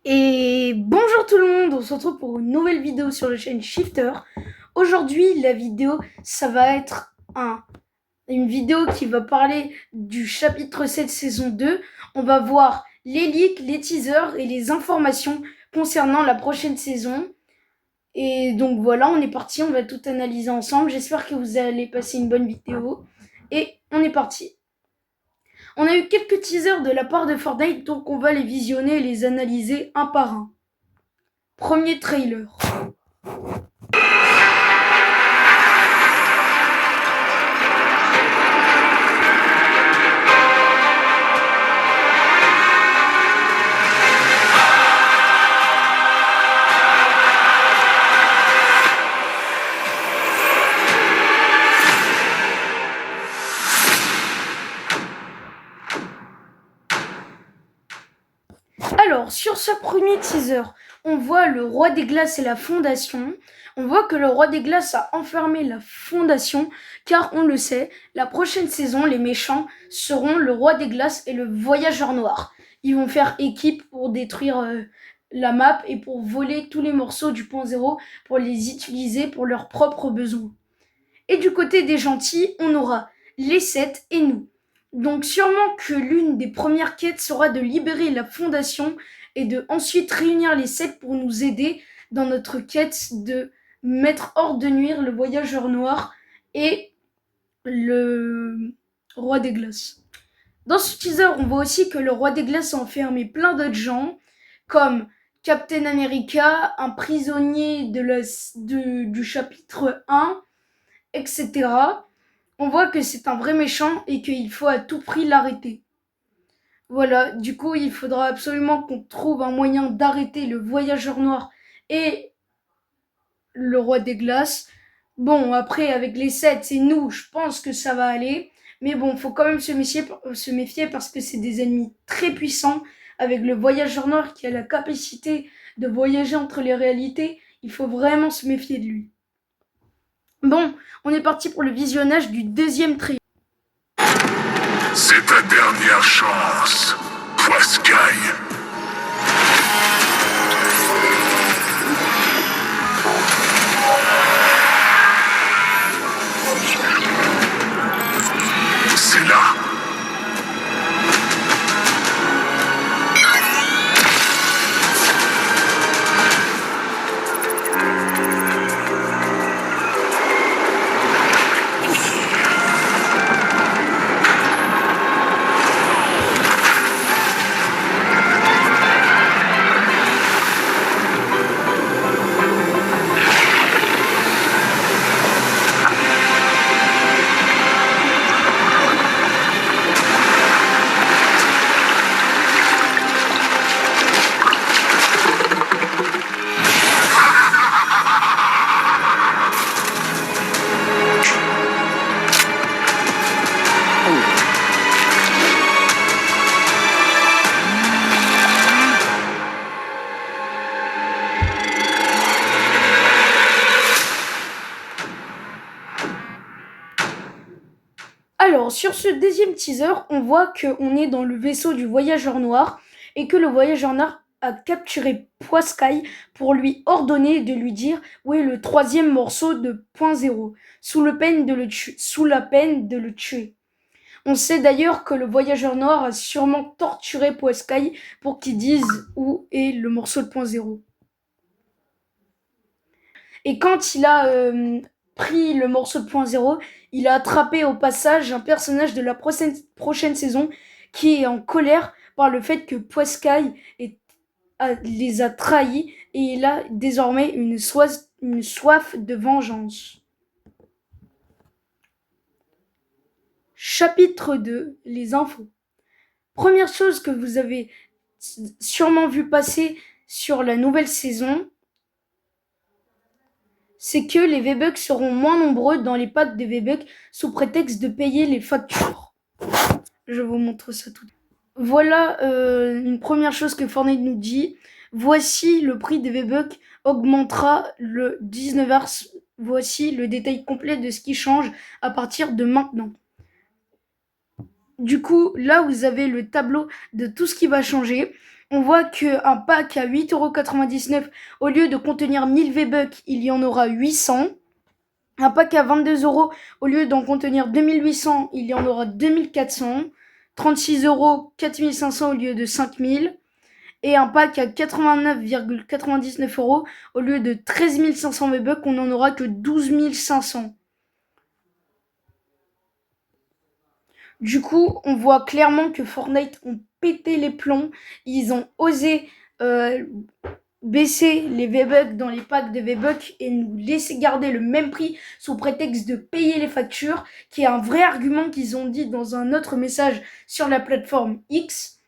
Et bonjour tout le monde, on se retrouve pour une nouvelle vidéo sur la chaîne Shifter. Aujourd'hui, la vidéo, ça va être une vidéo qui va parler du chapitre 7 saison 2. On va voir les leaks, les teasers et les informations concernant la prochaine saison. Et donc voilà, on est parti, on va tout analyser ensemble. J'espère que vous allez passer une bonne vidéo. Et on est parti. On a eu quelques teasers de la part de Fortnite, donc on va les visionner et les analyser un par un. Premier trailer. Alors, sur ce premier teaser, on voit le roi des glaces et la fondation. On voit que le roi des glaces a enfermé la fondation, car on le sait, la prochaine saison, les méchants seront le roi des glaces et le voyageur noir. Ils vont faire équipe pour détruire la map et pour voler tous les morceaux du point zéro pour les utiliser pour leurs propres besoins. Et du côté des gentils, on aura les 7 et nous. Donc sûrement que l'une des premières quêtes sera de libérer la fondation et de ensuite réunir les 7 pour nous aider dans notre quête de mettre hors de nuire le voyageur noir et le roi des glaces. Dans ce teaser, on voit aussi que le roi des glaces a enfermé plein d'autres gens, comme Captain America, un prisonnier du chapitre 1, etc. On voit que c'est un vrai méchant et qu'il faut à tout prix l'arrêter. Voilà, du coup, il faudra absolument qu'on trouve un moyen d'arrêter le voyageur noir et le roi des glaces. Bon, après, avec les 7, c'est nous, je pense que ça va aller. Mais bon, faut quand même se méfier parce que c'est des ennemis très puissants. Avec le voyageur noir qui a la capacité de voyager entre les réalités, il faut vraiment se méfier de lui. Bon, on est parti pour le visionnage du deuxième trailer. C'est ta dernière chance, Poiscaille. C'est là. Alors, sur ce deuxième teaser, on voit qu'on est dans le vaisseau du voyageur noir et que le voyageur noir a capturé Poiscaille pour lui ordonner de lui dire où est le troisième morceau de point zéro, sous la peine de le tuer. On sait d'ailleurs que le voyageur noir a sûrement torturé Poiscaille pour qu'il dise où est le morceau de point zéro. Et quand il a pris le morceau de point zéro, il a attrapé au passage un personnage de la prochaine saison qui est en colère par le fait que Poiscaille les a trahis et il a désormais une soif de vengeance. Chapitre 2, les infos. Première chose que vous avez sûrement vu passer sur la nouvelle saison, c'est que les V-Bucks seront moins nombreux dans les packs de V-Bucks sous prétexte de payer les factures. Je vous montre ça tout de suite. Voilà une première chose que Fortnite nous dit. Voici le prix des V-Bucks augmentera le 19 mars. Voici le détail complet de ce qui change à partir de maintenant. Du coup, là, vous avez le tableau de tout ce qui va changer. On voit qu'un pack à 8,99 € au lieu de contenir 1000 V-Bucks, il y en aura 800. Un pack à 22 €, au lieu d'en contenir 2800, il y en aura 2400. 36 €, 4500 au lieu de 5000. Et un pack à 89,99 €, au lieu de 13 500 V-Bucks, on n'en aura que 12 500. Du coup, on voit clairement que Fortnite ont pété les plombs. Ils ont osé baisser les V-Bucks dans les packs de V-Bucks et nous laisser garder le même prix sous prétexte de payer les factures, qui est un vrai argument qu'ils ont dit dans un autre message sur la plateforme X.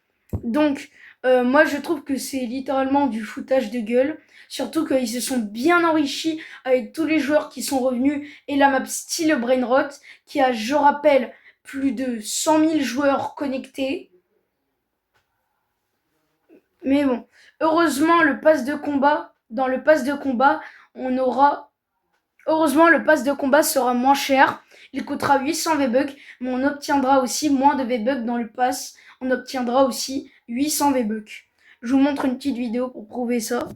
Donc, moi, je trouve que c'est littéralement du foutage de gueule. Surtout qu'ils se sont bien enrichis avec tous les joueurs qui sont revenus et la map style Brainrot, qui a, je rappelle, plus de 100 000 joueurs connectés. Mais bon, heureusement, dans le pass de combat, heureusement, le pass de combat sera moins cher. Il coûtera 800 V-Bucks, mais on obtiendra aussi moins de V-Bucks dans le pass. On obtiendra aussi 800 V-Bucks. Je vous montre une petite vidéo pour prouver ça.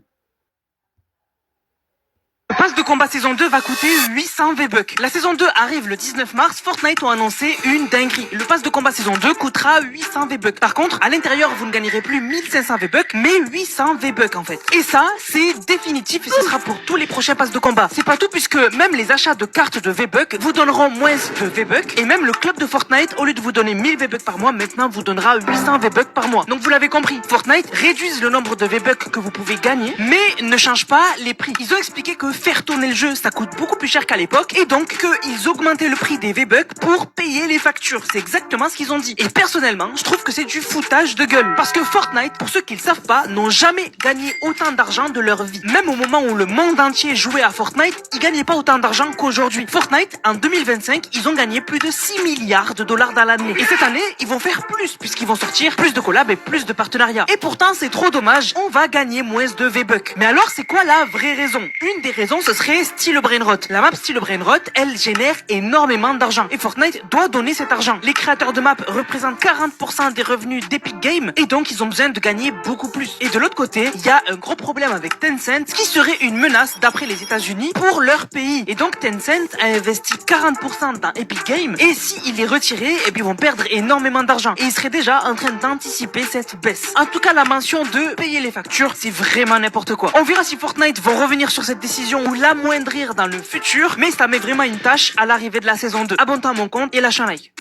Le pass de combat saison 2 va coûter 800 V-Bucks. La saison 2 arrive le 19 mars, Fortnite ont annoncé une dinguerie. Le pass de combat saison 2 coûtera 800 V-Bucks. Par contre, à l'intérieur, vous ne gagnerez plus 1500 V-Bucks, mais 800 V-Bucks en fait. Et ça, c'est définitif et ce sera pour tous les prochains passes de combat. C'est pas tout puisque même les achats de cartes de V-Bucks vous donneront moins de V-Bucks et même le club de Fortnite, au lieu de vous donner 1000 V-Bucks par mois, maintenant vous donnera 800 V-Bucks par mois. Donc vous l'avez compris, Fortnite réduise le nombre de V-Bucks que vous pouvez gagner, mais ne change pas les prix. Ils ont expliqué que faire tourner le jeu, ça coûte beaucoup plus cher qu'à l'époque et donc qu'ils augmentaient le prix des V-Bucks pour payer les factures. C'est exactement ce qu'ils ont dit. Et personnellement, je trouve que c'est du foutage de gueule. Parce que Fortnite, pour ceux qui le savent pas, n'ont jamais gagné autant d'argent de leur vie. Même au moment où le monde entier jouait à Fortnite, ils gagnaient pas autant d'argent qu'aujourd'hui. Fortnite, en 2025, ils ont gagné plus de 6 milliards de dollars dans l'année. Et cette année, ils vont faire plus puisqu'ils vont sortir plus de collabs et plus de partenariats. Et pourtant, c'est trop dommage, on va gagner moins de V-Bucks. Mais alors, c'est quoi la vraie raison? Une des raisons, ce serait style Brainrot. La map style Brainrot, elle génère énormément d'argent. Et Fortnite doit donner cet argent. Les créateurs de map représentent 40% des revenus d'Epic Games et donc ils ont besoin de gagner beaucoup plus. Et de l'autre côté, il y a un gros problème avec Tencent, qui serait une menace d'après les États-Unis pour leur pays. Et donc Tencent a investi 40% dans Epic Games et s'il est retiré, eh bien, ils vont perdre énormément d'argent. Et ils seraient déjà en train d'anticiper cette baisse. En tout cas, la mention de payer les factures, c'est vraiment n'importe quoi. On verra si Fortnite vont revenir sur cette décision ou l'amoindrir dans le futur, mais ça met vraiment une tâche à l'arrivée de la saison 2. Abonne-toi à mon compte et lâche un like.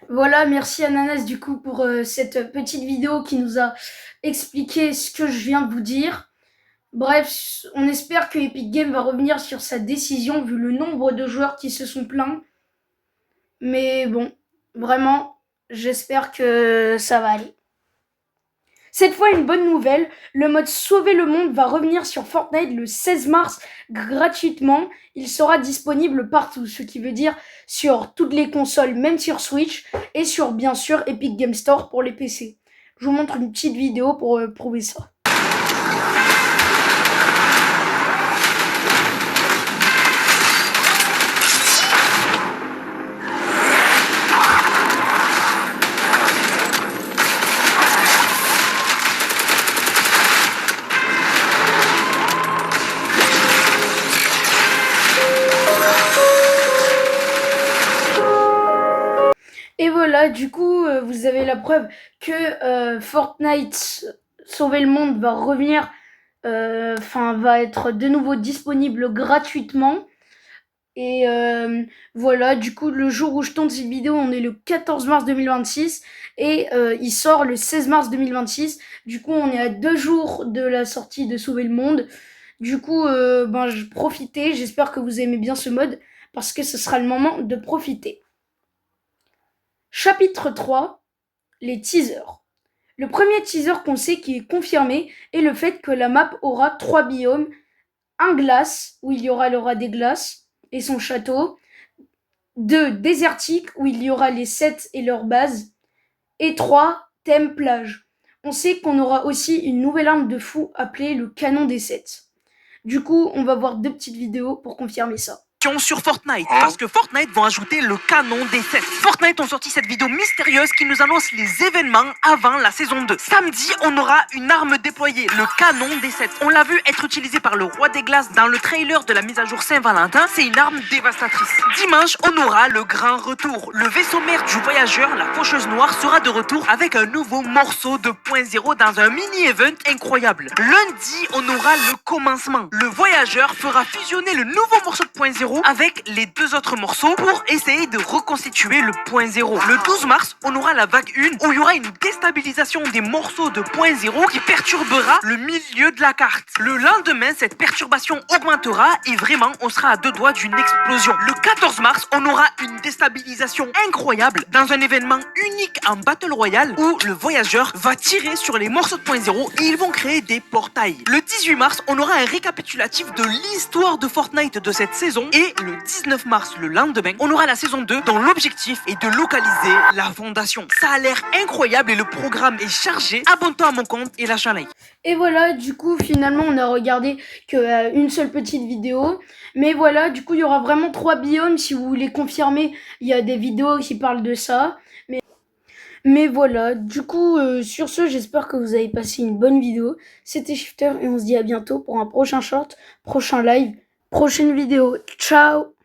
Voilà, merci Ananas du coup pour cette petite vidéo qui nous a expliqué ce que je viens de vous dire. Bref, on espère que Epic Games va revenir sur sa décision vu le nombre de joueurs qui se sont plaints. Mais bon, vraiment, j'espère que ça va aller. Cette fois, une bonne nouvelle, le mode Sauver le monde va revenir sur Fortnite le 16 mars gratuitement. Il sera disponible partout, ce qui veut dire sur toutes les consoles, même sur Switch, et sur bien sûr Epic Game Store pour les PC. Je vous montre une petite vidéo pour prouver ça. Et voilà, du coup, vous avez la preuve que Fortnite Sauver le monde va revenir, va être de nouveau disponible gratuitement. Et voilà, du coup, le jour où je tourne cette vidéo, on est le 14 mars 2026 et il sort le 16 mars 2026. Du coup, on est à 2 jours de la sortie de Sauver le monde. Du coup, profitez, j'espère que vous aimez bien ce mode parce que ce sera le moment de profiter. Chapitre 3, les teasers. Le premier teaser qu'on sait qui est confirmé est le fait que la map aura 3 biomes. Un glace, où il y aura le roi des glaces et son château. 2 désertiques, où il y aura les 7 et leur base. Et 3 thème plage. On sait qu'on aura aussi une nouvelle arme de fou appelée le canon des 7. Du coup, on va voir 2 petites vidéos pour confirmer ça. question sur Fortnite. Parce que Fortnite vont ajouter le canon des 7. Fortnite ont sorti cette vidéo mystérieuse qui nous annonce les événements avant la saison 2. Samedi, on aura une arme déployée, le canon des 7. On l'a vu être utilisé par le roi des glaces dans le trailer de la mise à jour Saint-Valentin. C'est une arme dévastatrice. Dimanche, on aura le grand retour. Le vaisseau mère du voyageur, la faucheuse noire, sera de retour avec un nouveau morceau de 2.0 dans un mini-event incroyable. Lundi, on aura le commencement. Le voyageur fera fusionner le nouveau morceau de 2.0 avec les deux autres morceaux pour essayer de reconstituer le 2.0. Le 12 mars, on aura la vague 1 où il y aura une déstabilisation des morceaux de 2.0 qui perturbera le milieu de la carte. Le lendemain, cette perturbation augmentera et vraiment, on sera à deux doigts d'une explosion. Le 14 mars, on aura une déstabilisation incroyable dans un événement unique en Battle Royale où le voyageur va tirer sur les morceaux de 2.0 et ils vont créer des portails. Le 18 mars, on aura un récapitulatif de l'histoire de Fortnite de cette saison et le 19 mars, le lendemain, on aura la saison 2 dont l'objectif est de localiser la fondation. Ça a l'air incroyable et le programme est chargé. Abonne-toi à mon compte et lâche un like. Et voilà, du coup, finalement, on a regardé que une seule petite vidéo. Mais voilà, du coup, il y aura vraiment 3 biomes. Si vous voulez confirmer, il y a des vidéos qui parlent de ça. Mais voilà, du coup, sur ce, j'espère que vous avez passé une bonne vidéo. C'était Shifter et on se dit à bientôt pour un prochain short, prochain live, prochaine vidéo. Ciao!